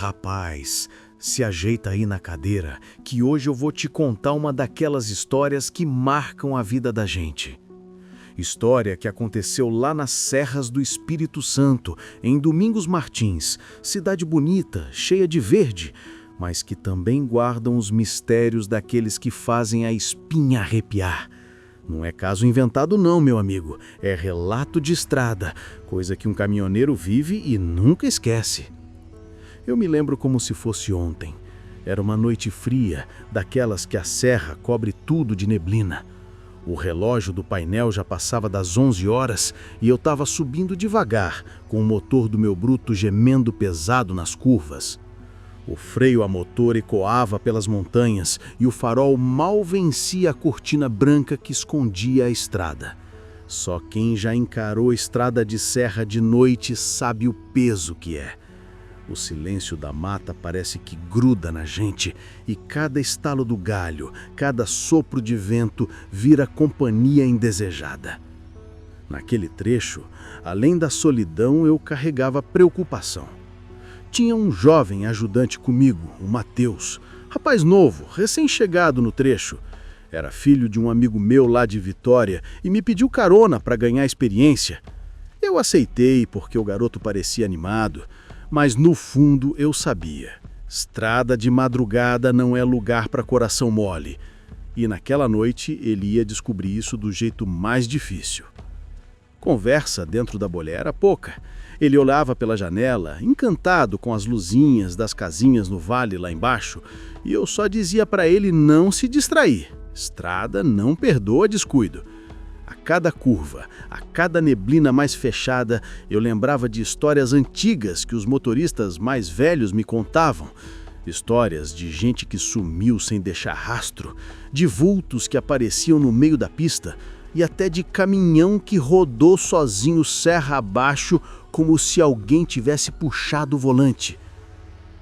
Rapaz, se ajeita aí na cadeira, que hoje eu vou te contar uma daquelas histórias que marcam a vida da gente. História que aconteceu lá nas Serras do Espírito Santo, em Domingos Martins, cidade bonita, cheia de verde, mas que também guardam os mistérios daqueles que fazem a espinha arrepiar. Não é caso inventado não, meu amigo, é relato de estrada, coisa que um caminhoneiro vive e nunca esquece. Eu me lembro como se fosse ontem. Era uma noite fria, daquelas que a serra cobre tudo de neblina. O relógio do painel já passava das 11 horas e eu estava subindo devagar, com o motor do meu bruto gemendo pesado nas curvas. O freio a motor ecoava pelas montanhas e o farol mal vencia a cortina branca que escondia a estrada. Só quem já encarou estrada de serra de noite sabe o peso que é. O silêncio da mata parece que gruda na gente e cada estalo do galho, cada sopro de vento vira companhia indesejada. Naquele trecho, além da solidão, eu carregava preocupação. Tinha um jovem ajudante comigo, o Mateus, rapaz novo, recém-chegado no trecho. Era filho de um amigo meu lá de Vitória e me pediu carona para ganhar experiência. Eu aceitei porque o garoto parecia animado. Mas no fundo eu sabia, estrada de madrugada não é lugar para coração mole. E naquela noite ele ia descobrir isso do jeito mais difícil. Conversa dentro da bolha era pouca. Ele olhava pela janela, encantado com as luzinhas das casinhas no vale lá embaixo, e eu só dizia para ele não se distrair. Estrada não perdoa descuido. A cada curva, a cada neblina mais fechada, eu lembrava de histórias antigas que os motoristas mais velhos me contavam. Histórias de gente que sumiu sem deixar rastro, de vultos que apareciam no meio da pista e até de caminhão que rodou sozinho serra abaixo como se alguém tivesse puxado o volante.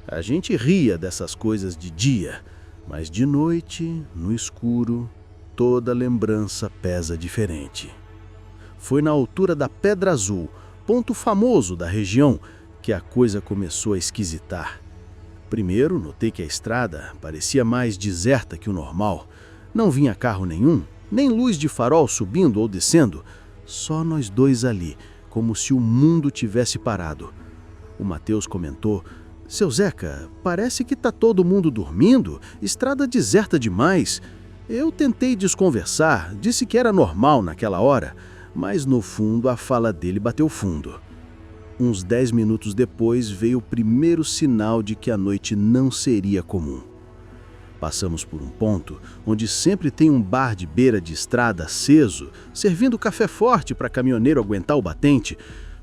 A gente ria dessas coisas de dia, mas de noite, no escuro, toda lembrança pesa diferente. Foi na altura da Pedra Azul, ponto famoso da região, que a coisa começou a esquisitar. Primeiro, notei que a estrada parecia mais deserta que o normal. Não vinha carro nenhum, nem luz de farol subindo ou descendo. Só nós dois ali, como se o mundo tivesse parado. O Mateus comentou: "Seu Zeca, parece que tá todo mundo dormindo, estrada deserta demais." Eu tentei desconversar, disse que era normal naquela hora, mas no fundo a fala dele bateu fundo. Uns 10 minutos depois veio o primeiro sinal de que a noite não seria comum. Passamos por um ponto onde sempre tem um bar de beira de estrada aceso, servindo café forte para caminhoneiro aguentar o batente,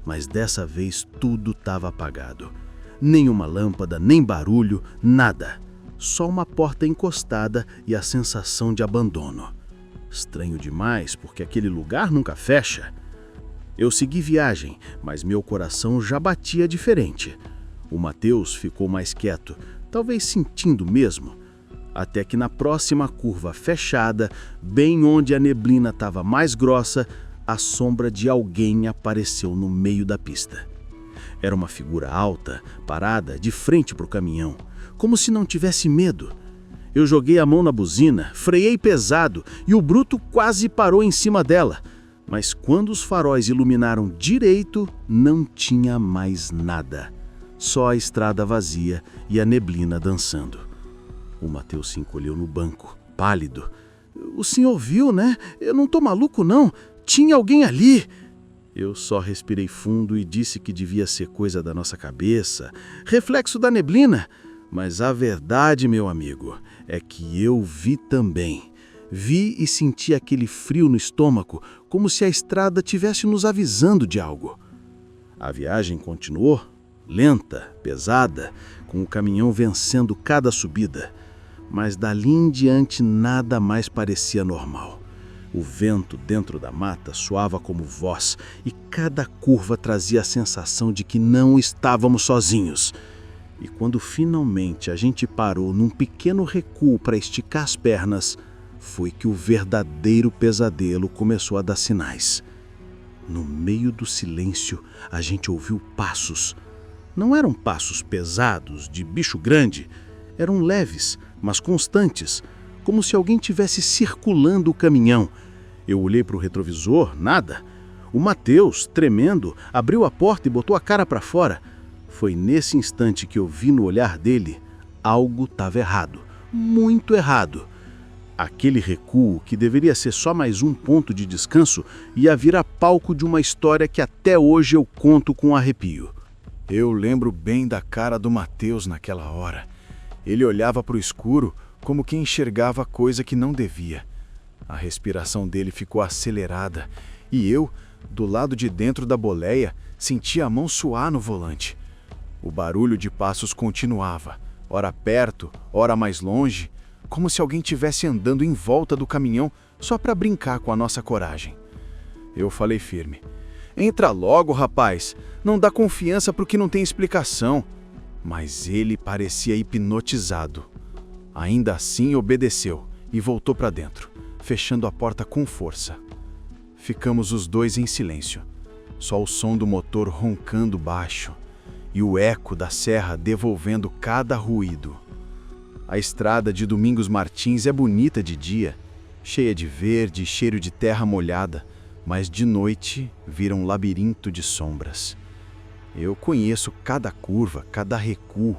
mas dessa vez tudo estava apagado. Nenhuma lâmpada, nem barulho, nada. Só uma porta encostada e a sensação de abandono. Estranho demais, porque aquele lugar nunca fecha. Eu segui viagem, mas meu coração já batia diferente. O Mateus ficou mais quieto, talvez sentindo mesmo. Até que na próxima curva fechada, bem onde a neblina estava mais grossa, a sombra de alguém apareceu no meio da pista. Era uma figura alta, parada de frente para o caminhão, como se não tivesse medo. Eu joguei a mão na buzina, freiei pesado e o bruto quase parou em cima dela. Mas quando os faróis iluminaram direito, não tinha mais nada. Só a estrada vazia e a neblina dançando. O Mateus se encolheu no banco, pálido. "O senhor viu, né? Eu não tô maluco, não. Tinha alguém ali." Eu só respirei fundo e disse que devia ser coisa da nossa cabeça, reflexo da neblina. Mas a verdade, meu amigo, é que eu vi também. Vi e senti aquele frio no estômago, como se a estrada tivesse nos avisando de algo. A viagem continuou, lenta, pesada, com o caminhão vencendo cada subida. Mas dali em diante nada mais parecia normal. O vento dentro da mata soava como voz e cada curva trazia a sensação de que não estávamos sozinhos. E quando finalmente a gente parou num pequeno recuo para esticar as pernas, foi que o verdadeiro pesadelo começou a dar sinais. No meio do silêncio, a gente ouviu passos. Não eram passos pesados, de bicho grande. Eram leves, mas constantes, como se alguém tivesse circulando o caminhão. Eu olhei para o retrovisor, nada. O Matheus, tremendo, abriu a porta e botou a cara para fora. Foi nesse instante que eu vi no olhar dele, algo estava errado, muito errado. Aquele recuo, que deveria ser só mais um ponto de descanso, ia virar palco de uma história que até hoje eu conto com arrepio. Eu lembro bem da cara do Matheus naquela hora. Ele olhava para o escuro como quem enxergava coisa que não devia. A respiração dele ficou acelerada e eu, do lado de dentro da boleia, sentia a mão suar no volante. O barulho de passos continuava, ora perto, ora mais longe, como se alguém estivesse andando em volta do caminhão só para brincar com a nossa coragem. Eu falei firme. Entra logo, rapaz. Não dá confiança pro que não tem explicação. Mas ele parecia hipnotizado. Ainda assim obedeceu e voltou para dentro, fechando a porta com força. Ficamos os dois em silêncio. Só o som do motor roncando baixo e o eco da serra devolvendo cada ruído. A estrada de Domingos Martins é bonita de dia, cheia de verde e cheiro de terra molhada, mas de noite vira um labirinto de sombras. Eu conheço cada curva, cada recuo,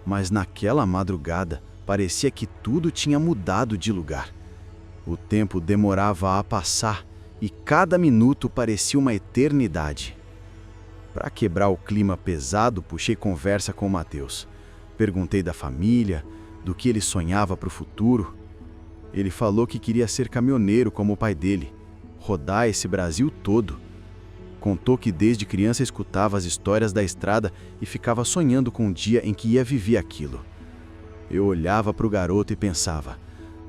mas naquela madrugada parecia que tudo tinha mudado de lugar. O tempo demorava a passar e cada minuto parecia uma eternidade. Para quebrar o clima pesado, puxei conversa com o Matheus. Perguntei da família, do que ele sonhava para o futuro. Ele falou que queria ser caminhoneiro como o pai dele, rodar esse Brasil todo. Contou que desde criança escutava as histórias da estrada e ficava sonhando com o dia em que ia viver aquilo. Eu olhava para o garoto e pensava,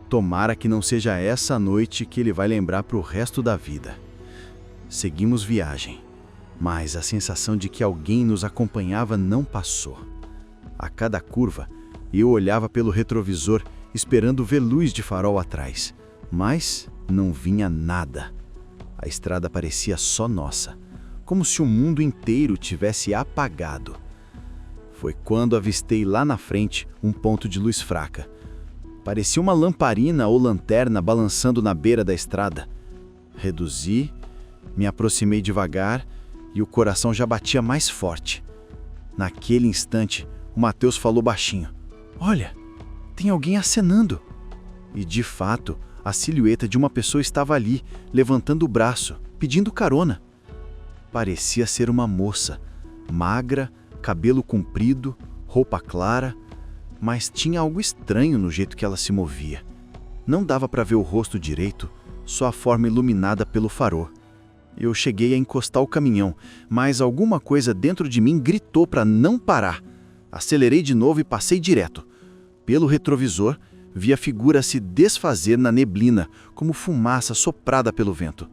tomara que não seja essa noite que ele vai lembrar para o resto da vida. Seguimos viagem, mas a sensação de que alguém nos acompanhava não passou. A cada curva, eu olhava pelo retrovisor, esperando ver luz de farol atrás, mas não vinha nada. A estrada parecia só nossa, como se o mundo inteiro tivesse apagado. Foi quando avistei lá na frente um ponto de luz fraca. Parecia uma lamparina ou lanterna balançando na beira da estrada. Reduzi, me aproximei devagar e o coração já batia mais forte. Naquele instante, o Matheus falou baixinho: "Olha, tem alguém acenando." E de fato, a silhueta de uma pessoa estava ali, levantando o braço, pedindo carona. Parecia ser uma moça, magra, cabelo comprido, roupa clara, mas tinha algo estranho no jeito que ela se movia. Não dava para ver o rosto direito, só a forma iluminada pelo farol. Eu cheguei a encostar o caminhão, mas alguma coisa dentro de mim gritou para não parar. Acelerei de novo e passei direto. Pelo retrovisor, vi a figura se desfazer na neblina, como fumaça soprada pelo vento.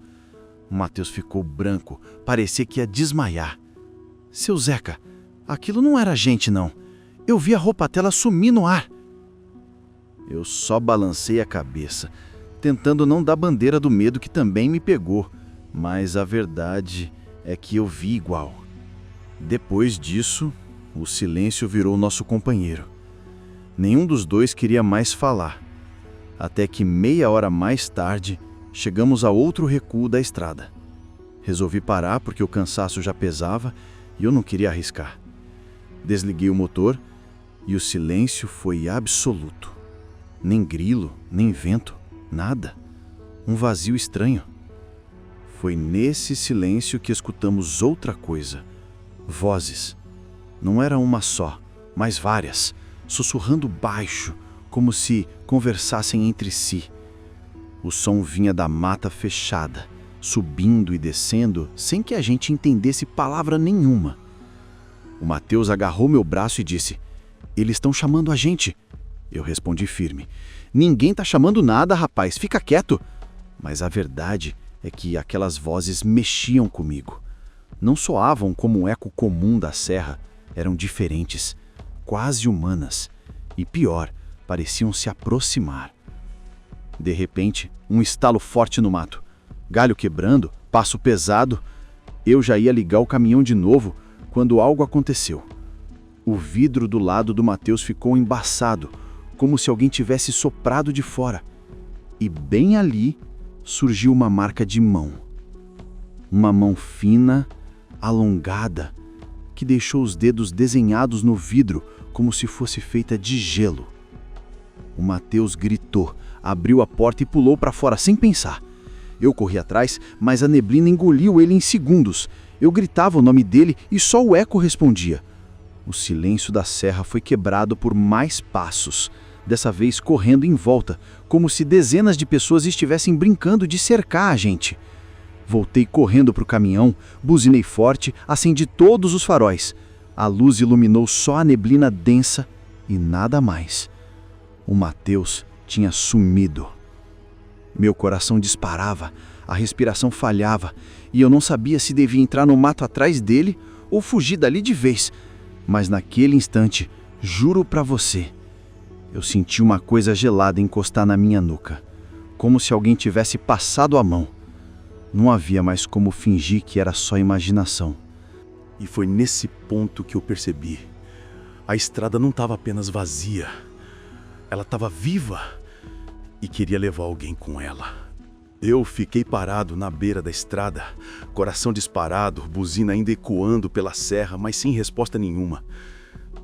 O Matheus ficou branco, parecia que ia desmaiar. "Seu Zeca, aquilo não era gente, não. Eu vi a roupa-tela sumir no ar." Eu só balancei a cabeça, tentando não dar bandeira do medo que também me pegou, mas a verdade é que eu vi igual. Depois disso, o silêncio virou nosso companheiro. Nenhum dos dois queria mais falar, até que meia hora mais tarde, chegamos a outro recuo da estrada. Resolvi parar porque o cansaço já pesava e eu não queria arriscar. Desliguei o motor e o silêncio foi absoluto. Nem grilo, nem vento, nada. Um vazio estranho. Foi nesse silêncio que escutamos outra coisa. Vozes. Não era uma só, mas várias, sussurrando baixo, como se conversassem entre si. O som vinha da mata fechada, subindo e descendo, sem que a gente entendesse palavra nenhuma. O Matheus agarrou meu braço e disse: "Eles estão chamando a gente." Eu respondi firme: "Ninguém está chamando nada, rapaz, fica quieto." Mas a verdade é que aquelas vozes mexiam comigo. Não soavam como um eco comum da serra, eram diferentes, quase humanas, e pior, pareciam se aproximar. De repente, um estalo forte no mato. Galho quebrando, passo pesado. Eu já ia ligar o caminhão de novo quando algo aconteceu. O vidro do lado do Mateus ficou embaçado, como se alguém tivesse soprado de fora. E bem ali surgiu uma marca de mão. Uma mão fina, alongada, que deixou os dedos desenhados no vidro como se fosse feita de gelo. O Mateus gritou, abriu a porta e pulou para fora sem pensar. Eu corri atrás, mas a neblina engoliu ele em segundos. Eu gritava o nome dele e só o eco respondia. O silêncio da serra foi quebrado por mais passos, dessa vez correndo em volta, como se dezenas de pessoas estivessem brincando de cercar a gente. Voltei correndo para o caminhão, buzinei forte, acendi todos os faróis. A luz iluminou só a neblina densa e nada mais. O Mateus tinha sumido. Meu coração disparava, a respiração falhava, e eu não sabia se devia entrar no mato atrás dele ou fugir dali de vez. Mas naquele instante, juro pra você, eu senti uma coisa gelada encostar na minha nuca, como se alguém tivesse passado a mão. Não havia mais como fingir que era só imaginação. E foi nesse ponto que eu percebi. A estrada não estava apenas vazia. Ela estava viva e queria levar alguém com ela. Eu fiquei parado na beira da estrada, coração disparado, buzina ainda ecoando pela serra, mas sem resposta nenhuma.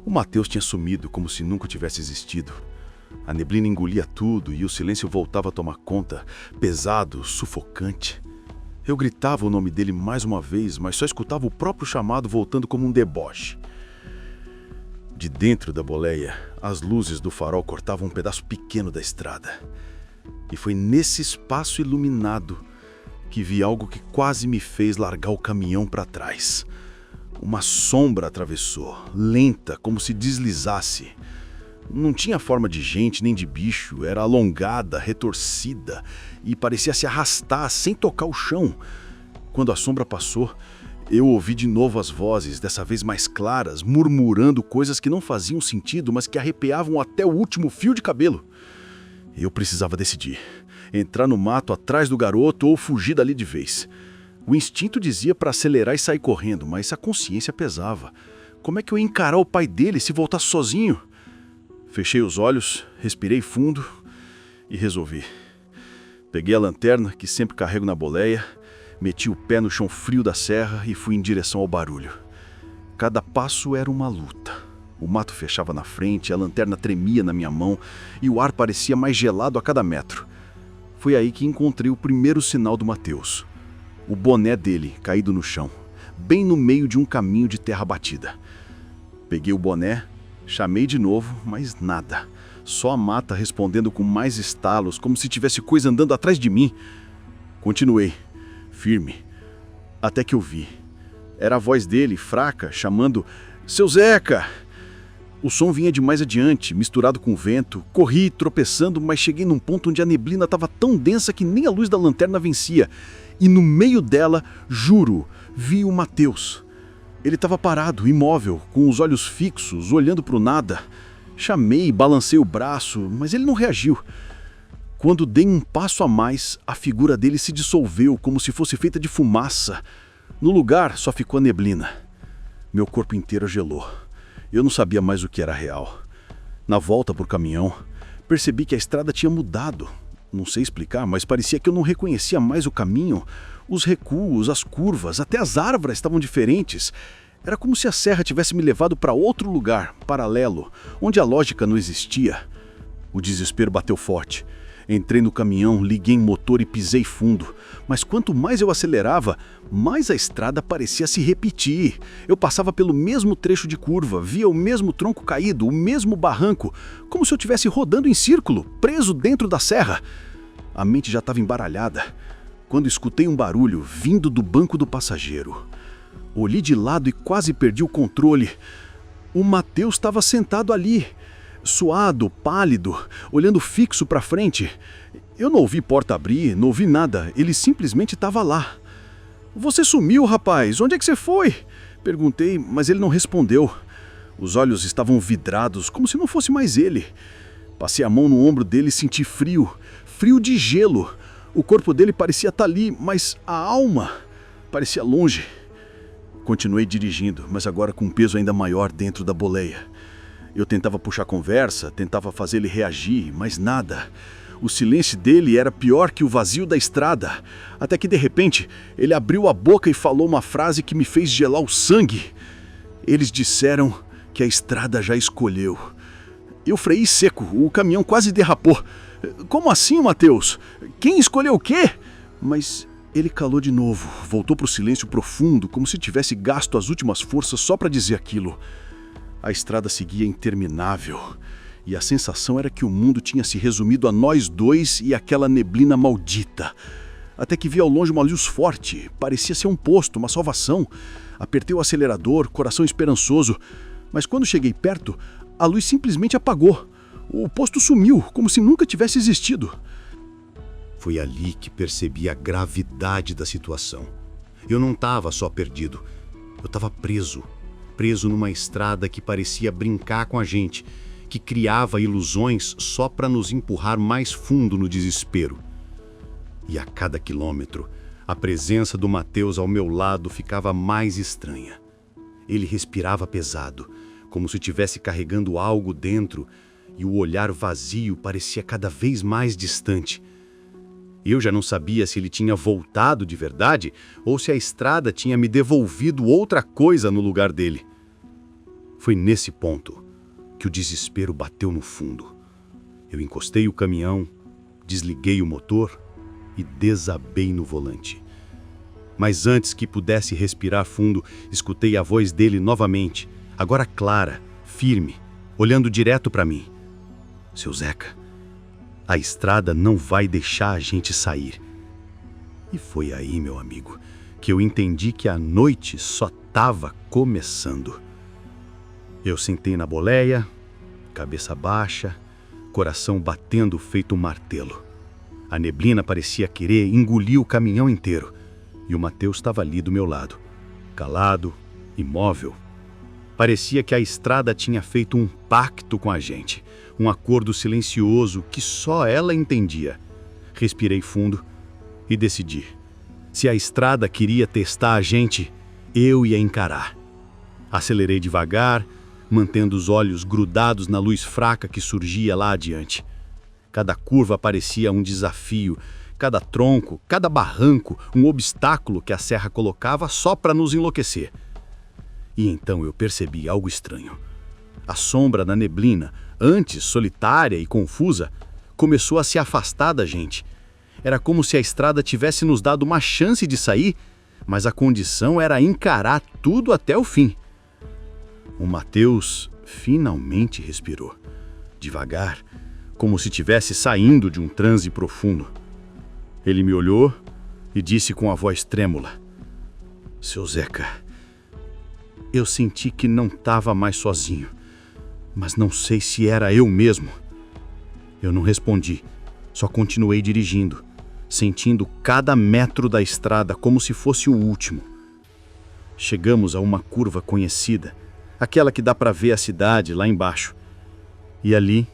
O Mateus tinha sumido como se nunca tivesse existido. A neblina engolia tudo e o silêncio voltava a tomar conta, pesado, sufocante. Eu gritava o nome dele mais uma vez, mas só escutava o próprio chamado voltando como um deboche. De dentro da boleia, as luzes do farol cortavam um pedaço pequeno da estrada. E foi nesse espaço iluminado que vi algo que quase me fez largar o caminhão para trás. Uma sombra atravessou, lenta, como se deslizasse. Não tinha forma de gente nem de bicho, era alongada, retorcida e parecia se arrastar sem tocar o chão. Quando a sombra passou, eu ouvi de novo as vozes, dessa vez mais claras, murmurando coisas que não faziam sentido, mas que arrepiavam até o último fio de cabelo. Eu precisava decidir, entrar no mato atrás do garoto ou fugir dali de vez. O instinto dizia para acelerar e sair correndo, mas a consciência pesava. Como é que eu ia encarar o pai dele se voltasse sozinho? Fechei os olhos, respirei fundo e resolvi. Peguei a lanterna, que sempre carrego na boleia, meti o pé no chão frio da serra e fui em direção ao barulho. Cada passo era uma luta. O mato fechava na frente, a lanterna tremia na minha mão e o ar parecia mais gelado a cada metro. Foi aí que encontrei o primeiro sinal do Mateus. O boné dele, caído no chão, bem no meio de um caminho de terra batida. Peguei o boné, chamei de novo, mas nada. Só a mata respondendo com mais estalos, como se tivesse coisa andando atrás de mim. Continuei, firme, até que eu vi. Era a voz dele, fraca, chamando: "Seu Zeca!" O som vinha de mais adiante, misturado com o vento. Corri, tropeçando, mas cheguei num ponto onde a neblina estava tão densa que nem a luz da lanterna vencia. E no meio dela, juro, vi o Mateus. Ele estava parado, imóvel, com os olhos fixos, olhando para o nada. Chamei, balancei o braço, mas ele não reagiu. Quando dei um passo a mais, a figura dele se dissolveu, como se fosse feita de fumaça. No lugar, só ficou a neblina. Meu corpo inteiro gelou. Eu não sabia mais o que era real. Na volta para o caminhão, percebi que a estrada tinha mudado. Não sei explicar, mas parecia que eu não reconhecia mais o caminho. Os recuos, as curvas, até as árvores estavam diferentes. Era como se a serra tivesse me levado para outro lugar, paralelo, onde a lógica não existia. O desespero bateu forte. Entrei no caminhão, liguei o motor e pisei fundo. Mas quanto mais eu acelerava, mais a estrada parecia se repetir. Eu passava pelo mesmo trecho de curva, via o mesmo tronco caído, o mesmo barranco, como se eu estivesse rodando em círculo, preso dentro da serra. A mente já estava embaralhada, quando escutei um barulho vindo do banco do passageiro. Olhei de lado e quase perdi o controle. O Mateus estava sentado ali, suado, pálido, olhando fixo para frente. Eu não ouvi porta abrir, não ouvi nada, ele simplesmente estava lá. "Você sumiu, rapaz, onde é que você foi?" Perguntei, mas ele não respondeu. Os olhos estavam vidrados, como se não fosse mais ele. Passei a mão no ombro dele e senti frio, frio de gelo. O corpo dele parecia estar ali, mas a alma parecia longe. Continuei dirigindo, mas agora com um peso ainda maior dentro da boleia. Eu tentava puxar conversa, tentava fazer ele reagir, mas nada. O silêncio dele era pior que o vazio da estrada. Até que, de repente, ele abriu a boca e falou uma frase que me fez gelar o sangue. Eles disseram que a estrada já escolheu. Eu freiei seco, o caminhão quase derrapou. Como assim, Matheus? Quem escolheu o quê? Mas ele calou de novo, voltou para o silêncio profundo, como se tivesse gasto as últimas forças só para dizer aquilo. A estrada seguia interminável, e a sensação era que o mundo tinha se resumido a nós dois e aquela neblina maldita. Até que vi ao longe uma luz forte, parecia ser um posto, uma salvação. Apertei o acelerador, coração esperançoso, mas quando cheguei perto, a luz simplesmente apagou. O posto sumiu, como se nunca tivesse existido. Foi ali que percebi a gravidade da situação. Eu não estava só perdido, eu estava preso numa estrada que parecia brincar com a gente, que criava ilusões só para nos empurrar mais fundo no desespero. E a cada quilômetro, a presença do Matheus ao meu lado ficava mais estranha. Ele respirava pesado, como se estivesse carregando algo dentro, e o olhar vazio parecia cada vez mais distante. Eu já não sabia se ele tinha voltado de verdade ou se a estrada tinha me devolvido outra coisa no lugar dele. Foi nesse ponto que o desespero bateu no fundo. Eu encostei o caminhão, desliguei o motor e desabei no volante. Mas antes que pudesse respirar fundo, escutei a voz dele novamente, agora clara, firme, olhando direto para mim. Seu Zeca, a estrada não vai deixar a gente sair. E foi aí, meu amigo, que eu entendi que a noite só estava começando. Eu sentei na boleia, cabeça baixa, coração batendo feito um martelo. A neblina parecia querer engolir o caminhão inteiro. E o Matheus estava ali do meu lado, calado, imóvel. Parecia que a estrada tinha feito um pacto com a gente, um acordo silencioso que só ela entendia. Respirei fundo e decidi. Se a estrada queria testar a gente, eu ia encarar. Acelerei devagar, mantendo os olhos grudados na luz fraca que surgia lá adiante. Cada curva parecia um desafio, cada tronco, cada barranco, um obstáculo que a serra colocava só para nos enlouquecer. E então eu percebi algo estranho. A sombra na neblina, antes solitária e confusa, começou a se afastar da gente. Era como se a estrada tivesse nos dado uma chance de sair, mas a condição era encarar tudo até o fim. O Matheus finalmente respirou, devagar, como se estivesse saindo de um transe profundo. Ele me olhou e disse com a voz trêmula: Seu Zeca, eu senti que não estava mais sozinho, mas não sei se era eu mesmo. Eu não respondi, só continuei dirigindo, sentindo cada metro da estrada como se fosse o último. Chegamos a uma curva conhecida, aquela que dá para ver a cidade lá embaixo. E ali,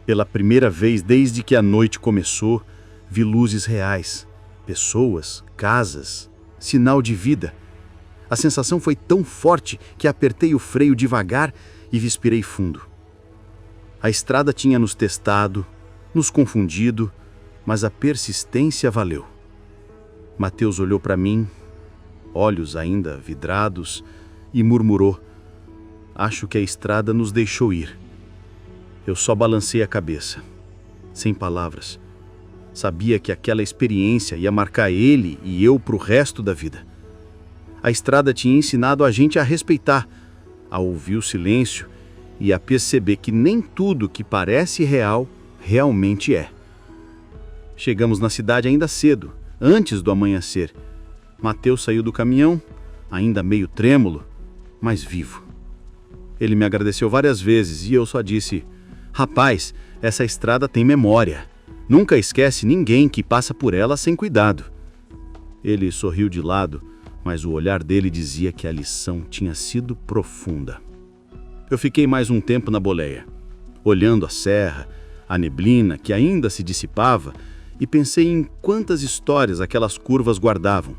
pela primeira vez desde que a noite começou, vi luzes reais, pessoas, casas, sinal de vida. A sensação foi tão forte que apertei o freio devagar e respirei fundo. A estrada tinha nos testado, nos confundido, mas a persistência valeu. Matheus olhou para mim, olhos ainda vidrados, e murmurou: Acho que a estrada nos deixou ir. Eu só balancei a cabeça, sem palavras. Sabia que aquela experiência ia marcar ele e eu para o resto da vida. A estrada tinha ensinado a gente a respeitar, a ouvir o silêncio e a perceber que nem tudo que parece real, realmente é. Chegamos na cidade ainda cedo, antes do amanhecer. Matheus saiu do caminhão, ainda meio trêmulo, mas vivo. Ele me agradeceu várias vezes e eu só disse: Rapaz, essa estrada tem memória. Nunca esquece ninguém que passa por ela sem cuidado. Ele sorriu de lado, mas o olhar dele dizia que a lição tinha sido profunda. Eu fiquei mais um tempo na boleia, olhando a serra, a neblina que ainda se dissipava, e pensei em quantas histórias aquelas curvas guardavam.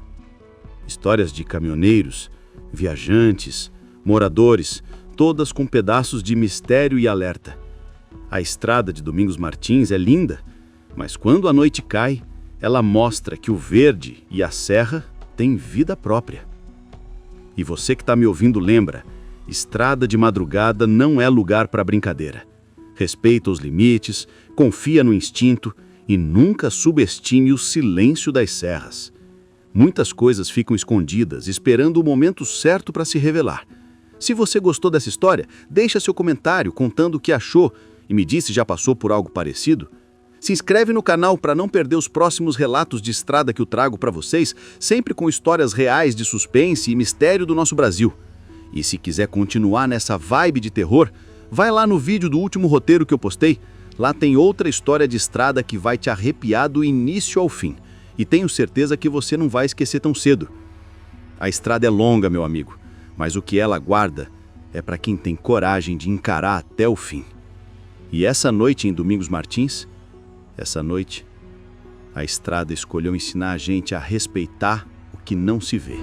Histórias de caminhoneiros, Viajantes, moradores, todas com pedaços de mistério e alerta. A estrada de Domingos Martins é linda, mas quando a noite cai, ela mostra que o verde e a serra têm vida própria. E você que está me ouvindo lembra, estrada de madrugada não é lugar para brincadeira. Respeita os limites, confia no instinto e nunca subestime o silêncio das serras. Muitas coisas ficam escondidas, esperando o momento certo para se revelar. Se você gostou dessa história, deixa seu comentário contando o que achou e me diz se já passou por algo parecido. Se inscreve no canal para não perder os próximos relatos de estrada que eu trago para vocês, sempre com histórias reais de suspense e mistério do nosso Brasil. E se quiser continuar nessa vibe de terror, vai lá no vídeo do último roteiro que eu postei. Lá tem outra história de estrada que vai te arrepiar do início ao fim. E tenho certeza que você não vai esquecer tão cedo. A estrada é longa, meu amigo, mas o que ela guarda é para quem tem coragem de encarar até o fim. E essa noite em Domingos Martins, essa noite, a estrada escolheu ensinar a gente a respeitar o que não se vê.